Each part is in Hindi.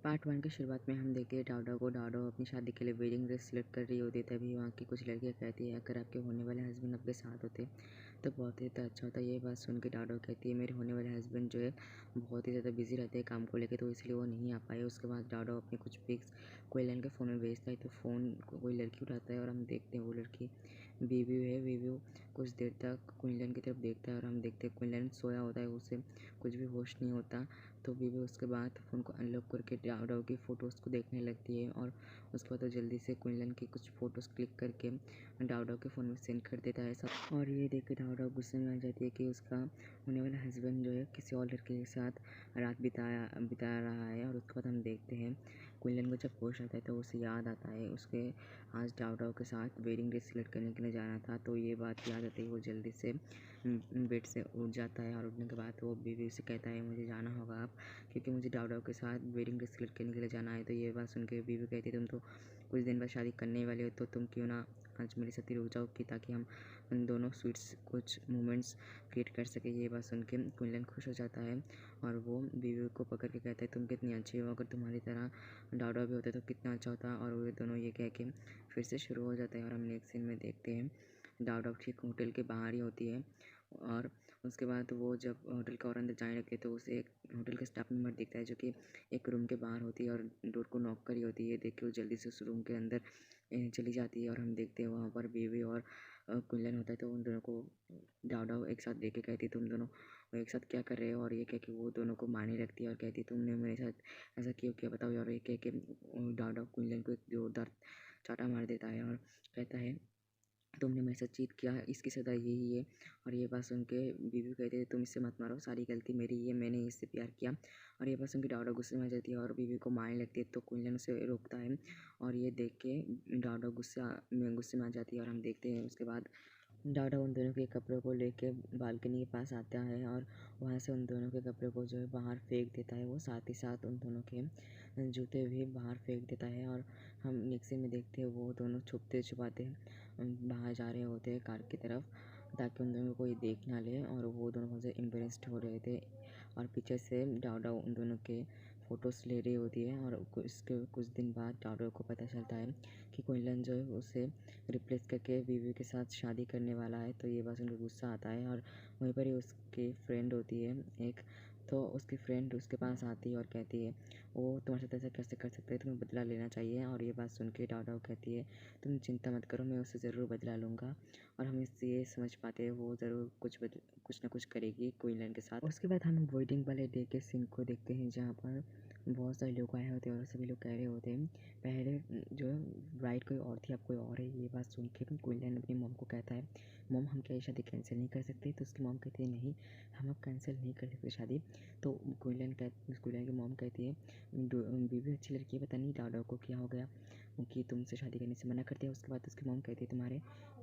पार्ट 1 की शुरुआत में हम देखते हैं डाउडा को। डाउडा अपनी शादी के लिए वेडिंग ड्रेस सिलेक्ट कर रही होती है। तभी वहाँ की कुछ लड़कियाँ कहती है अगर आपके होने वाले हस्बैंड आपके साथ होते तो बहुत ही ज़्यादा अच्छा होता। ये बात सुन के डाउडा कहती है मेरे होने वाले हस्बैंड जो है बहुत ही ज़्यादा बिजी रहते हैं काम को लेकर, तो इसलिए वो नहीं आ पाए। उसके बाद डाउडा अपने कुछ पिक्स क्विंलन के फ़ोन में भेजता है, तो फ़ोन कोई लड़की उठाता है और हम देखते हैं वो लड़की वीवू है। वीवू कुछ देर तक क्विंलन की तरफ देखता है और हम देखते हैं क्विंलन सोया होता है, उसे कुछ भी होश नहीं होता। तो वीवू उसके बाद फ़ोन को अनलॉक करके डाउडा की फ़ोटोज़ को देखने लगती है और उसके बाद वो जल्दी से क्विंलन की कुछ फ़ोटोज़ क्लिक करके डाउडा के फ़ोन में सेंड कर देता है सब। और ये देख के डाउडा गुस्से में आ जाती है कि उसका होने वाला हस्बैंड जो है किसी और लड़के के साथ रात बिता रहा है। और उसके बाद हम देखते हैं क्विंलन को जब होश आता है तो उसे याद आता है उसके आज डाउडा के साथ वेडिंग ड्रेस सिलेक्ट करने के लिए जाना था। तो ये बात याद आती है, वो जल्दी से बेड से उठ जाता है और उठने के बाद वो बीवी से कहता है मुझे जाना होगा अब, क्योंकि मुझे डाउडा के साथ वेडिंग ड्रेस सिलेक्ट करने के लिए जाना है। तो ये बात सुन के बीवी कहती है तुम तो कुछ दिन बाद शादी करने वाले हो, तो तुम क्यों ना आज मेरे साथ ही रुक जाओ कि ताकि हम दोनों स्वीट्स कुछ मोमेंट्स क्रिएट कर सके। ये बात सुन के क्विंलन खुश हो जाता है और वो बीवी को पकड़ के कहता है तुम कितनी अच्छी हो, अगर तुम्हारी तरह डाउडा भी होता तो कितना अच्छा होता। और वो दोनों ये कह के फिर से शुरू हो जाता है। और हम नेक्स्ट सीन में देखते हैं डाउडा ठीक होटल के बाहर ही होती है और उसके बाद वो जब होटल के और अंदर जाने लगते तो उसे एक होटल का स्टाफ मेंबर दिखता है जो कि एक रूम के बाहर होती है और डोर को नॉक करी होती है। ये देख के वो जल्दी से उस रूम के अंदर चली जाती है और हम देखते हैं वहाँ पर बीवी और क्विंलन होता है। तो उन दोनों को डाउडा एक साथ देख के कहती है तुम दोनों एक साथ क्या कर रहे हो, और ये कह के वो दोनों को मारने लगती है और कहती है तुमने मेरे साथ ऐसा क्यों किया बताओ। और ये कह के डाउडा क्विंलन को एक जोरदार चाटा मार देता है और कहता है तुमने मेरे साथ चीट किया, इसकी सज़ा यही है। और ये बात सुन के बीवी कहती है तुम इससे मत मारो, सारी गलती मेरी ही है, मैंने इससे प्यार किया। और ये बात सुन के डाउडा गुस्से में आ जाती है और बीवी को मारने लगती है। तो क्विंलन उसे रोकता है और ये देख के डाउडा गुस्से में आ जाती है। और हम देखते हैं उसके बाद डाउडा उन दोनों के कपड़ों को लेके बालकनी के पास आता है और वहाँ से उन दोनों के कपड़ों को जो है बाहर फेंक देता है। वो साथ ही साथ उन दोनों के जूते भी बाहर फेंक देता है। और हम नेक्स्ट सीन में देखते हैं वो दोनों छुपते छुपाते बाहर जा रहे होते हैं कार की तरफ, ताकि उन दोनों को कोई देख ना ले। और वो दोनों बहुत ज़्यादा एम्बेरेस्ड हो रहे थे और पीछे से डाउडा उन दोनों के फ़ोटोज़ ले रही होती है। और इसके कुछ दिन बाद डाउडा को पता चलता है कि क्विंलन जो है उसे रिप्लेस करके बीवी के साथ शादी करने वाला है। तो ये बात उनको गुस्सा आता है और वहीं पर ही उसकी फ्रेंड होती है एक, तो उसकी फ्रेंड उसके पास आती है और कहती है वो तुम्हारे साथ ऐसा कैसे कर सकता है, तुम्हें बदला लेना चाहिए। और ये बात सुन के डाउडा कहती है तुम चिंता मत करो, मैं उससे ज़रूर बदला लूँगा। और हम इससे ये समझ पाते हैं वो ज़रूर कुछ ना कुछ करेगी क्विंलन के साथ। उसके बाद हम वेडिंग वाले डे के सीन को देखते हैं जहाँ पर बहुत सारे लोग आए होते हैं और सभी लोग कह रहे होते हैं पहले जो ब्राइड कोई और थी अब कोई और है। ये बात सुन के क्विंलन अपनी मॉम को कहता है मॉम हम क्या ये शादी कैंसिल नहीं कर सकते। तो उसकी मॉम कहती है नहीं हम अब कैंसिल नहीं कर सकते शादी। तो क्विंलन की मॉम कहती है बीवी अच्छी लड़की है, पता नहीं डाउडा को क्या हो गया कि तुमसे शादी करने से मना कर दिया। उसके बाद उसकी मॉम कहती है तुम्हारे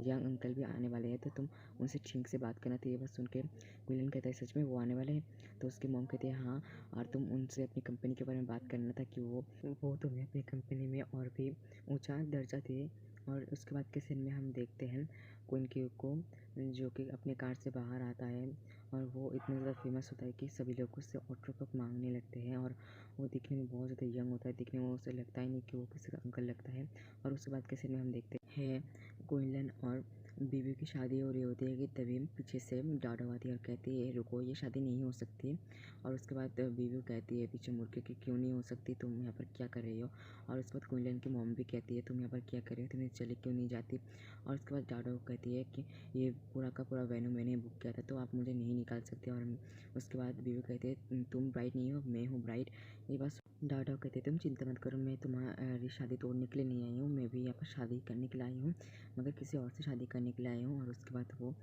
यंग अंकल भी आने वाले हैं तो तुम उनसे ठीक से बात करना। तो ये बात सुन के क्विंलन कहता है सच में वो आने वाले हैं। तो उसकी मॉम कहती है हाँ, और तुम उनसे अपनी कंपनी के बारे में बात करना था कि वो तुम्हें अपनी कंपनी में और भी ऊंचा दर्जा दे। और उसके बाद के सीन में हम देखते हैं क्वीन क्यू को जो कि अपने कार से बाहर आता है और वो इतना ज़्यादा फेमस होता है कि सभी लोग उससे ऑटोग्राफ मांगने लगते हैं। और वो दिखने में बहुत ज़्यादा यंग होता है, दिखने में उसे लगता ही नहीं कि वो किसी का अंकल लगता है। और उसके बाद के सीन में हम देखते हैं क्विंलन और बीवी की शादी हो रही होती है कि तभी पीछे से डाउडा आती है और कहती है रुको ये शादी नहीं हो सकती। और उसके बाद बीवी कहती है पीछे मुड़ के कि क्यों नहीं हो सकती, तुम यहाँ पर क्या कर रही हो। और उसके बाद क्विंलन की मॉम भी कहती है तुम यहाँ पर क्या कर रही हो, तुम चली क्यों नहीं जाती। और उसके बाद डाउडा कहती है कि ये पूरा का पूरा वेन्यू मैंने बुक किया था तो आप मुझे नहीं निकाल सकते। और उसके बाद बीवी कहती है तुम ब्राइड नहीं हो मैं हूँ ब्राइड। ये बस डाउडा कहते हैं तुम चिंता मत करो, मैं तुम्हारी शादी तोड़ने के लिए नहीं आई हूँ, मैं भी यहाँ पर शादी करने के लिए आई हूँ, मगर किसी और से शादी करने के लिए आई हूँ। और उसके बाद वो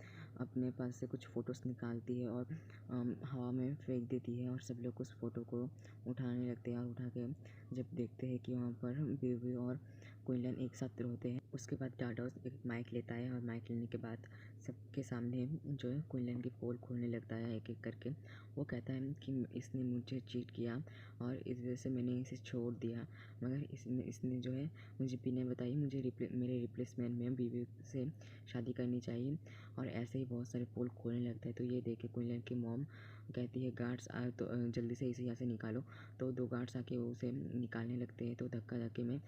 अपने पास से कुछ फ़ोटोज़ निकालती है और हवा में फेंक देती है और सब लोग उस फ़ोटो को उठाने लगते हैं। और उठा के जब देखते हैं कि वहाँ पर बीवी और क्विंलन एक साथ रोते हैं। उसके बाद डाउडा एक माइक लेता है और माइक लेने के बाद सबके सामने जो है क्विंलन की पोल खोलने लगता है एक एक करके। वो कहता है कि इसने मुझे चीट किया और इस वजह से मैंने इसे छोड़ दिया, मगर इसने जो है मुझे बिना बताई मेरे रिप्लेसमेंट में बीवी से शादी करनी चाहिए। और ऐसे ही बहुत सारे पोल खोलने लगता है। तो ये देख के क्विंलन की मॉम कहती है गार्ड्स आए तो जल्दी से इसे यहाँ से निकालो। तो 2 गार्ड्स आके उसे निकालने लगते हैं। तो धक्का-धक्की में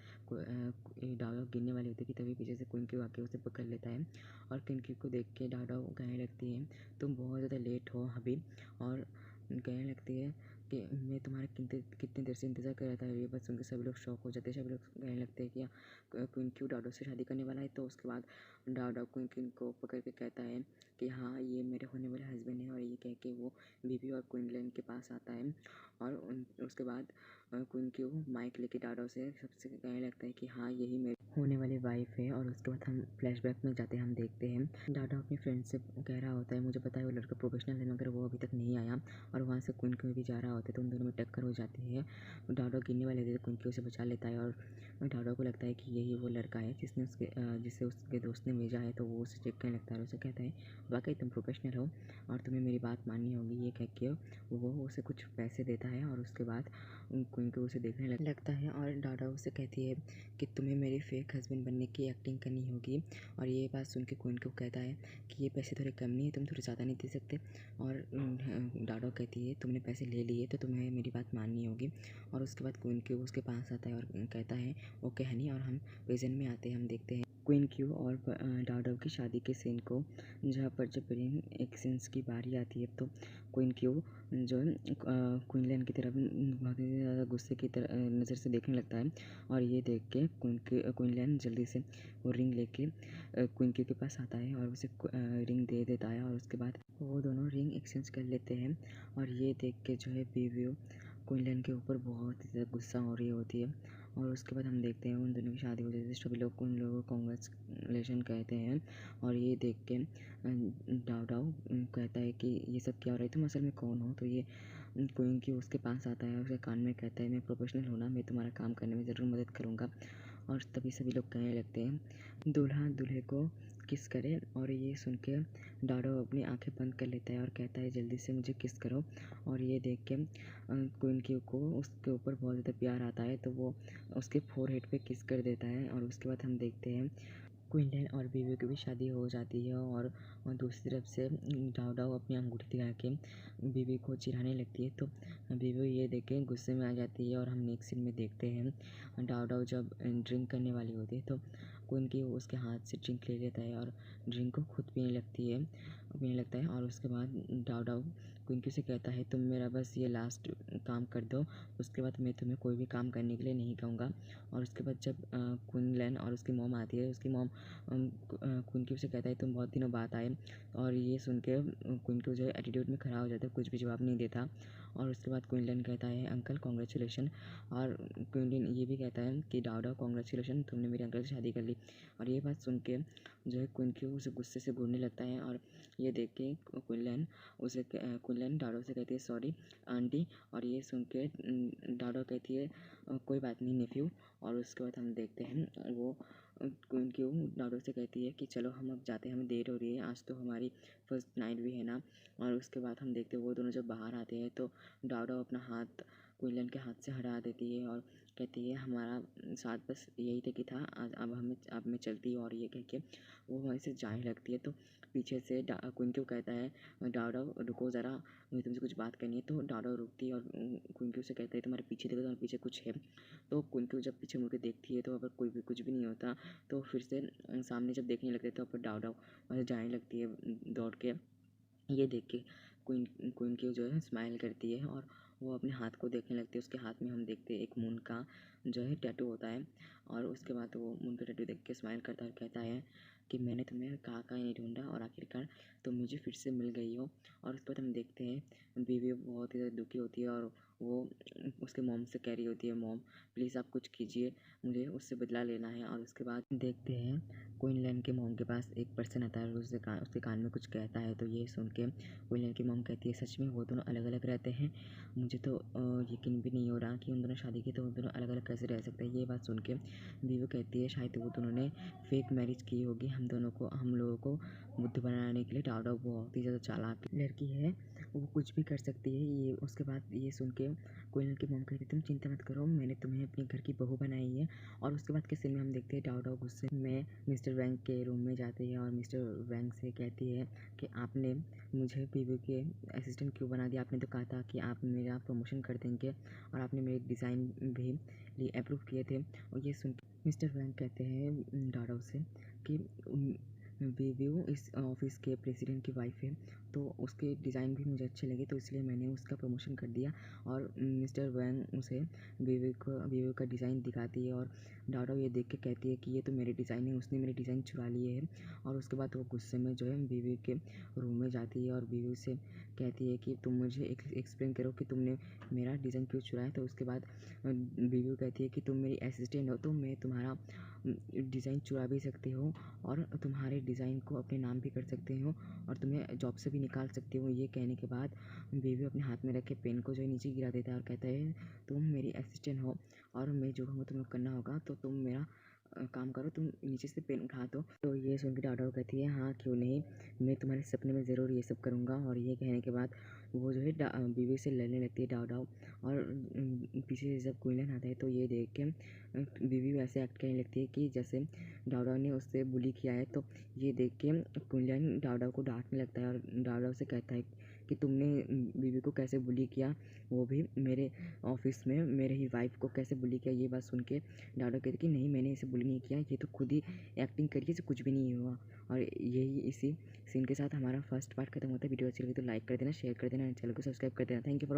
डाओ गिरने वाली होती है कि तभी पीछे से कुन-क्यू आके उसे पकड़ लेता है और कुन-क्यू को देख के डाओ कहने लगती है तुम बहुत ज़्यादा लेट हो अभी, और कहने लगती है कि मैं तुम्हारा कितनी देर से इंतज़ार कर रहा था। ये बात सुन के सभी लोग शॉक हो जाते हैं। सभी लोग कहने लगते हैं कि कुन-क्यू डाडो से शादी करने वाला है। तो उसके बाद डाडो कुन-क्यू को पकड़ के कहता है कि हाँ, ये मेरे होने वाले हस्बैंड हैं, और ये कह के वो बीवी और क्वीनलैंड के पास आता है। और उसके बाद कुन-क्यू माइक लेके डाडो से सबसे कहने लगता है कि हाँ, यही मेरी होने वाली वाइफ है। और उसके बाद हम फ्लैशबैक में जाते हैं, हम देखते हैं डाडो अपनी फ्रेंड से कह रहा होता है मुझे पता है वो लड़का प्रोफेशनल है मगर वो अभी तक नहीं आया, और वहाँ से कुन-क्यू भी जा रहा होता है। तो उन दोनों में टक्कर हो जाती है। डाडो गिरने वाले थे, कुन-क्यू उसे बचा लेता है और डाडो को लगता है कि यही वो लड़का है जिसे उसके दोस्त ने भेजा है। तो वो उसे चेक करने लगता है और उसे कहता है वाकई तुम प्रोफेशनल हो और तुम्हें मेरी बात माननी होगी। ये कह के वो उसे कुछ पैसे देता है और उसके बाद कुन-क्यू उसे देखने लगता है। और डाडो उसे कहती है कि तुम्हें मेरी फेक हस्बैंड बनने की एक्टिंग करनी होगी। और ये बात सुन के कुन-क्यू कहता है कि ये पैसे थोड़े कम नहीं है, तुम थोड़े ज़्यादा नहीं दे सकते। और डाडो कहती है तुमने पैसे ले लिए तो तुम्हें मेरी बात माननी होगी। और उसके बाद कुन-क्यू उसके पास आता है और कहता है ओके हनी। और हम प्रेजेंट में आते हैं, हम देखते हैं कुन-क्यू और डाडो की शादी के सीन को, जहाँ पर जब रिंग एक्सचेंज की बारी आती है तो कुन-क्यू जो है क्वीनलैंड की तरफ बहुत ही ज़्यादा गुस्से की तरह नज़र से देखने लगता है। और ये देख के क्वीनलैंड जल्दी से वो रिंग लेके कुन-क्यू के पास आता है और उसे रिंग दे देता है। और उसके बाद वो दोनों रिंग एक्सचेंज कर लेते हैं। और ये देख के जो है बीवी क्वीनलैंड के ऊपर बहुत ही ज़्यादा गुस्सा हो रही होती है। और उसके बाद हम देखते हैं उन दोनों की शादी हो जाती है। सभी लोग उन लोगों को कॉन्ग्रेचुलेशन कहते हैं। और ये देख के डाओ कहता है कि ये सब क्या हो रहा है, तुम असल में कौन हो। तो ये क्योंकि उसके पास आता है और उसके कान में कहता है मैं प्रोफेशनल हूँ ना, मैं तुम्हारा काम करने में ज़रूर मदद करूँगा। और तभी सभी लोग कहने लगते हैं दूल्हा दूल्हे को किस करे। और ये सुन के डाडो अपनी आंखें बंद कर लेता है और कहता है जल्दी से मुझे किस करो। और ये देख के क्वीन को उसके ऊपर बहुत ज़्यादा प्यार आता है तो वो उसके फोरहेड पे किस कर देता है। और उसके बाद हम देखते हैं क्वीनलैंड और बीवी की भी शादी हो जाती है। और दूसरी तरफ से डाओ अपनी अंगूठी दिखा के बीवी को चिढ़ाने लगती है। तो बीवी ये देख के गुस्से में आ जाती है। और हम नेक्स्ट सीन में देखते हैं डाओ जब ड्रिंक करने वाली होती है तो क्वीन की उसके हाथ से ड्रिंक ले लेता है और ड्रिंक को खुद पीने लगता है। और उसके बाद डाओ क्वीन से कहता है तुम मेरा बस ये लास्ट काम कर दो, उसके बाद मैं तुम्हें कोई भी काम करने के लिए नहीं कहूँगा। और उसके बाद जब क्वीनलैंड और उसकी मॉम आती है, उसकी मॉम क्वीन से कहता है तुम बहुत दिनों बाद आए। और ये सुन के क्वीन जो है एटीट्यूड में खड़ा हो जाता है, कुछ भी जवाब नहीं देता। और उसके बाद क्वीनलैंड कहता है अंकल कॉन्ग्रेचुलेशन। और क्वीनलैंड ये भी कहता है कि डाओ कॉन्ग्रेचुलेशन, तुमने मेरे अंकल से शादी कर ली। और ये बात सुन के जो है क्वीन उसे गुस्से से घूरने लगता है। और ये देख के क्वीनलैंड डाडो से कहती है सॉरी आंटी। और ये सुन के डाडो कहती है कोई बात नहीं नेफ्यू। और उसके बाद हम देखते हैं वो क्यों डाडो से कहती है कि चलो हम अब जाते हैं, हमें देर हो रही है, आज तो हमारी फर्स्ट नाइट भी है ना। और उसके बाद हम देखते हैं वो दोनों जब बाहर आते हैं तो डाडो अपना हाथ क्वीनलैंड के हाथ से हटा देती है और कहती है हमारा साथ बस यही तक ही था, आज अब मैं चलती हूँ। और ये कह के वो वहीं से जाने लगती है। तो पीछे से क्वीन क्यों कहता है डाडो रुको ज़रा, मुझे तुमसे कुछ बात करनी है। तो डाडो रुकती है और क्वीन से कहता है तुम्हारे पीछे देखो, तुम्हारे पीछे कुछ है। तो क्वीन जब पीछे मुड़ के देखती है तो वहाँ पर कुछ भी नहीं होता। तो फिर से सामने जब देखने लगते हैं तो वहाँ पर डाडो वहाँ जाने लगती है दौड़ के। ये देख के क्वीन की जो है स्माइल करती है और वो अपने हाथ को देखने लगती है। उसके हाथ में हम देखते हैं एक मून का जो है टैटू होता है। और उसके बाद वो मून का टैटू देख के स्माइल करता है और कहता है कि मैंने तुम्हें कहाँ नहीं ढूंढा और आखिरकार तुम मुझे फिर से मिल गई हो। और उसके बाद हम देखते हैं बीवी बहुत ही ज़्यादा दुखी होती है और वो उसके मॉम से कह रही होती है मॉम प्लीज़ आप कुछ कीजिए, मुझे उससे बदला लेना है। और उसके बाद देखते हैं क्वीनलैंड के मॉम के पास एक पर्सन आता है और उसके कान में कुछ कहता है। तो ये सुन के क्वीनलैंड की मॉम कहती है सच में वो दोनों अलग अलग रहते हैं, मुझे तो यकीन भी नहीं हो रहा कि उन दोनों शादी की तो उन दोनों अलग अलग कैसे रह सकते हैं। ये बात सुन के बीवी कहती है शायद वो दोनों ने फेक मैरिज की होगी हम लोगों को बुद्ध बनाने के लिए। डाडो बहुत ही ज़्यादा चालाक लड़की है वो कुछ भी कर सकती है। ये उसके बाद ये सुन के कोयल की मॉम कहती है तुम चिंता मत करो, मैंने तुम्हें अपने घर की बहू बनाई है। और उसके बाद के सीन में हम देखते हैं डाओ डाओ गुस्से में मिस्टर वैंग के रूम में जाती है और मिस्टर वैंग से कहती है कि आपने मुझे बीवी के असिस्टेंट क्यों बना दिया, आपने तो कहा था कि आप मेरा प्रमोशन कर देंगे और आपने मेरे डिज़ाइन भी अप्रूव किए थे। और ये सुन के मिस्टर वैंग कहते हैं डाओ डाओ से कि वीवू इस ऑफिस के प्रेसिडेंट की वाइफ है, तो उसके डिज़ाइन भी मुझे अच्छे लगे, तो इसलिए मैंने उसका प्रमोशन कर दिया। और मिस्टर वैंग उसे वीवू का डिज़ाइन दिखाती है और डाडो ये देख के कहती है कि ये तो मेरे डिज़ाइन है, उसने मेरे डिज़ाइन चुरा लिए हैं। और उसके बाद वो गुस्से में जो है वीवू के रूम में जाती है और वीवू से कहती है कि तुम मुझे एक्सप्लेन करो कि तुमने मेरा डिज़ाइन क्यों चुराया। तो उसके बाद वीवू कहती है कि तुम मेरी असिस्टेंट हो, तो मैं तुम्हारा डिज़ाइन चुरा भी सकती हूँ और तुम्हारे डिज़ाइन को अपने नाम भी कर सकती हूँ और तुम्हें जॉब से भी निकाल सकती हूँ। ये कहने के बाद बेबी अपने हाथ में रखे पेन को जो है नीचे गिरा देता है और कहता है तुम मेरी असिस्टेंट हो और मैं जो कहूँगा तुम्हें करना होगा, तो तुम मेरा काम करो, तुम नीचे से पेन उठा दो। तो ये सुन के डाडो कहती है हाँ क्यों नहीं, मैं तुम्हारे सपने में ज़रूर ये सब करूँगा। और ये कहने के बाद वो जो है बीवी से लड़ने लगती है डाओ डाओ। और पीछे से जब क्विंलन आता है तो ये देख के बीवी वैसे एक्ट करने लगती है कि जैसे डाओ डाओ ने उससे बुली किया है। तो ये देख के क्विंलन डाओ डाओ को डांटने लगता है और डाओ डाओ से कहता है कि तुमने बीवी को कैसे बुली किया, वो भी मेरे ऑफिस में मेरे ही वाइफ को कैसे बुली किया। ये बात सुन के डाओ डाओ कहती कि नहीं मैंने इसे बुली नहीं किया, ये तो खुद ही एक्टिंग करी, इसे कुछ भी नहीं हुआ। और यही इसी सीन के साथ हमारा फर्स्ट पार्ट खत्म होता है। वीडियो अच्छी लगी तो लाइक कर देना, शेयर कर देना, चैनल को सब्सक्राइब कर देना। Thank you for